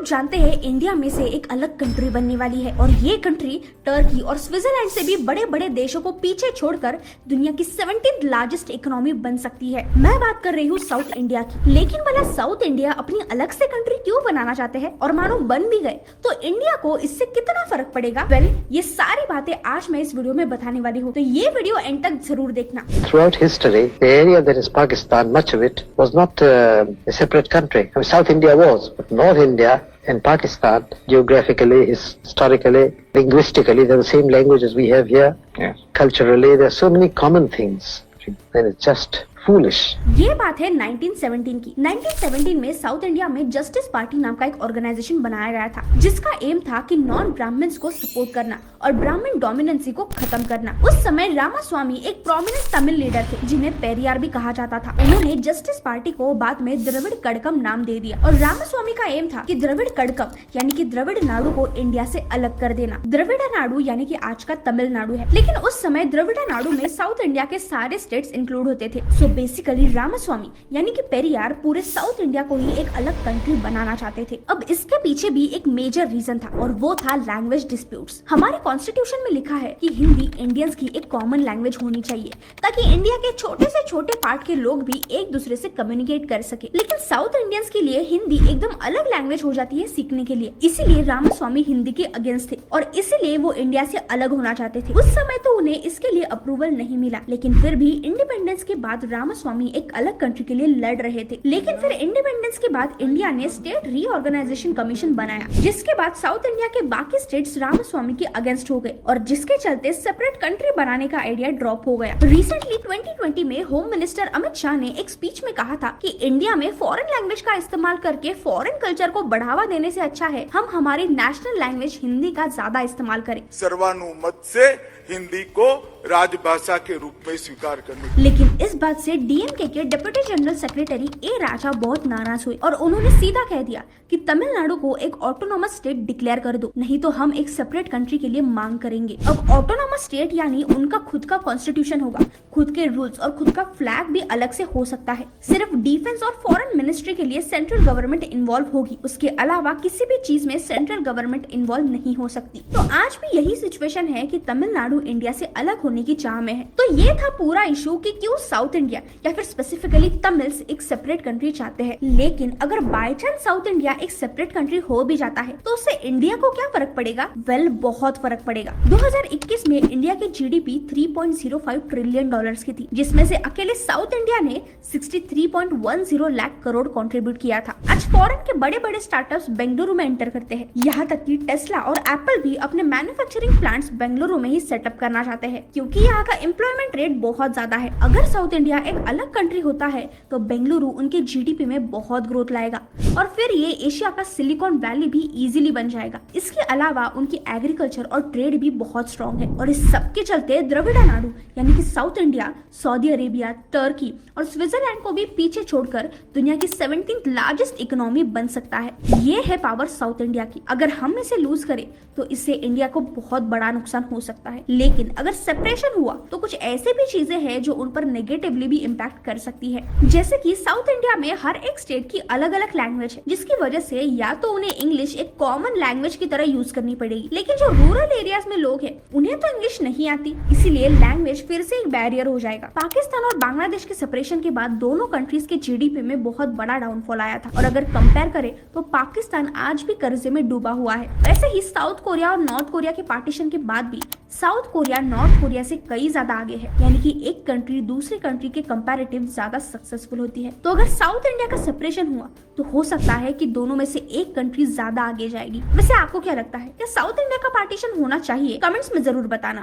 आप जानते हैं इंडिया में से एक अलग कंट्री बनने वाली है और ये कंट्री टर्की और स्विट्जरलैंड से भी बड़े बड़े देशों को पीछे छोड़कर दुनिया की 17th लार्जेस्ट इकोनॉमी बन सकती है। मैं बात कर रही हूँ साउथ इंडिया की। लेकिन भला साउथ इंडिया अपनी अलग से कंट्री क्यों बनाना चाहते हैं और मानो बन भी गए तो इंडिया को इससे कितना फर्क पड़ेगा? ये सारी बातें आज मैं इस वीडियो में बताने वाली हूँ, तो ये वीडियो एंड तक जरूर देखना। Throughout history, the area that is Pakistan, much of it was not a separate country. I mean, South India was, but North India and Pakistan, geographically, historically, linguistically, they're the same language as we have here. Yes. Culturally, there are so many common things. And it's just foolish. ये बात है 1917 की। 1917 में south India में justice party नाम का एक organisation बनाया गया था जिसका एम था कि नॉन ब्राह्मण्स को सपोर्ट करना और ब्राह्मण डोमिनेंसी को खत्म करना। उस समय रामास्वामी एक प्रोमिनेंट तमिल लीडर थे जिन्हें पेरियार भी कहा जाता था। उन्होंने जस्टिस पार्टी को बाद में द्रविड़ कड़कम नाम दे दिया और रामास्वामी का एम था कि द्रविड़ कड़कम यानी कि द्रविड़ नाडु को इंडिया से अलग कर देना। द्रविड़ नाडु यानी कि आज का तमिलनाडु है, लेकिन उस समय द्रविड़ नाडु में साउथ इंडिया के सारे स्टेट्स इंक्लूड होते थे। सो बेसिकली रामास्वामी यानी कि पेरियार पूरे साउथ इंडिया को ही एक अलग कंट्री बनाना चाहते थे। अब इसके पीछे भी एक मेजर रीजन था और वो था लैंग्वेज डिस्प्यूट्स। हमारे कॉन्स्टिट्यूशन में लिखा है कि हिंदी इंडियंस की एक कॉमन लैंग्वेज होनी चाहिए ताकि इंडिया के छोटे से छोटे पार्ट के लोग भी एक दूसरे से कम्युनिकेट कर सके। लेकिन साउथ इंडियंस के लिए हिंदी एकदम अलग लैंग्वेज हो जाती है सीखने के लिए, इसीलिए रामास्वामी हिंदी के अगेंस्ट थे और इसीलिए वो इंडिया से अलग होना चाहते थे। उस समय तो उन्हें इसके लिए अप्रूवल नहीं मिला, लेकिन फिर भी इंडिपेंडेंस के बाद रामास्वामी एक अलग कंट्री के लिए लड़ रहे थे। लेकिन फिर इंडिपेंडेंस के बाद इंडिया ने स्टेट रीऑर्गेनाइजेशन कमीशन बनाया, जिसके बाद साउथ इंडिया के बाकी स्टेट्स रामास्वामी के अगेंस्ट हो गए और जिसके चलते सेपरेट कंट्री बनाने का आइडिया ड्रॉप हो गया। रिसेंटली 2020 में होम मिनिस्टर अमित शाह ने एक स्पीच में कहा था कि इंडिया में फॉरेन लैंग्वेज का इस्तेमाल करके फॉरेन कल्चर को बढ़ावा देने से अच्छा है हम हमारी नेशनल लैंग्वेज हिंदी का ज्यादा इस्तेमाल करें। सर्वानुमत से हिंदी को राजभाषा के रूप में स्वीकार करने। लेकिन इस बात से डीएमके के डिप्टी जनरल सेक्रेटरी ए राजा बहुत नाराज हुए और उन्होंने सीधा कह दिया कि तमिलनाडु को एक ऑटोनोमस स्टेट डिक्लेयर कर दो, नहीं तो हम एक सेपरेट कंट्री के लिए मांग करेंगे। अब ऑटोनोमस स्टेट यानी उनका खुद का कॉन्स्टिट्यूशन होगा, खुद के रूल्स और खुद का फ्लैग भी अलग से हो सकता है। सिर्फ डिफेंस और फॉरेन मिनिस्ट्री के लिए सेंट्रल गवर्नमेंट इन्वॉल्व होगी, उसके अलावा किसी भी चीज में सेंट्रल गवर्नमेंट इन्वॉल्व नहीं हो सकती। तो आज भी यही सिचुएशन है कि तमिलनाडु इंडिया से अलग होने की चाह में है। तो ये था पूरा इशू कि क्यों साउथ इंडिया या फिर स्पेसिफिकली तमिल्स एक सेपरेट कंट्री चाहते हैं। लेकिन अगर बाय चांस साउथ इंडिया एक सेपरेट कंट्री हो भी जाता है तो उससे इंडिया को क्या फर्क पड़ेगा? बहुत फर्क पड़ेगा। 2021 में इंडिया की जीडीपी 3.05 ट्रिलियन डॉलर्स की थी, जिसमें से अकेले साउथ इंडिया ने 63.10 लाख करोड़ कंट्रीब्यूट किया था। आज फॉरेन के बड़े बड़े स्टार्टअप्स बेंगलुरु में एंटर करते हैं, यहाँ तक कि टेस्ला और एप्पल भी अपने मैन्युफैक्चरिंग प्लांट्स बेंगलुरु में ही सेटअप करना चाहते हैं क्योंकि यहाँ का एम्प्लॉयमेंट रेट बहुत ज्यादा है। अगर साउथ इंडिया एक अलग कंट्री होता है तो बेंगलुरु उनके जीडीपी में बहुत ग्रोथ लाएगा और फिर ये एशिया का सिलिकॉन वैली भी इजीली बन जाएगा। इसके अलावा उनकी एग्रीकल्चर और ट्रेड भी बहुत स्ट्रॉन्ग है और इस सब के चलते द्रविड़ नाडु यानी कि south India Saudi Arabia, Turkey और स्विट्जरलैंड को भी पीछे छोड़कर दुनिया की 17th लार्जेस्ट इकोनॉमी बन सकता है। ये है पावर साउथ इंडिया की। अगर हम इसे लूज करें तो इससे इंडिया को बहुत बड़ा नुकसान हो सकता है, लेकिन अगर सेपरेशन हुआ तो कुछ ऐसे भी चीजें हैं जो उन पर नेगेटिवली भी इम्पैक्ट कर सकती है। जैसे कि साउथ इंडिया में हर एक स्टेट की अलग अलग लैंग्वेज है, जिसकी वजह से या तो उन्हें इंग्लिश एक कॉमन लैंग्वेज की तरह यूज करनी पड़ेगी, लेकिन जो रूरल एरियाज में लोग हैं उन्हें तो इंग्लिश नहीं आती, इसीलिए लैंग्वेज फिर से एक बैरियर हो जाएगा। पाकिस्तान और बांग्लादेश के सेपरेशन के बाद दोनों कंट्रीज के जीडीपी में बहुत बड़ा डाउनफॉल आया था और अगर कंपेयर करें तो पाकिस्तान आज भी कर्जे में डूबा हुआ है। वैसे ही साउथ कोरिया और नॉर्थ कोरिया के पार्टीशन के बाद भी साउथ कोरिया नॉर्थ कोरिया से कई ज्यादा आगे है, यानी कि एक कंट्री दूसरी कंट्री के कंपैरेटिव ज्यादा सक्सेसफुल होती है। तो अगर साउथ इंडिया का सेपरेशन हुआ तो हो सकता है कि दोनों में से एक कंट्री ज्यादा आगे जाएगी। वैसे आपको क्या लगता है, क्या साउथ इंडिया का पार्टीशन होना चाहिए? कमेंट्स में जरूर बताना।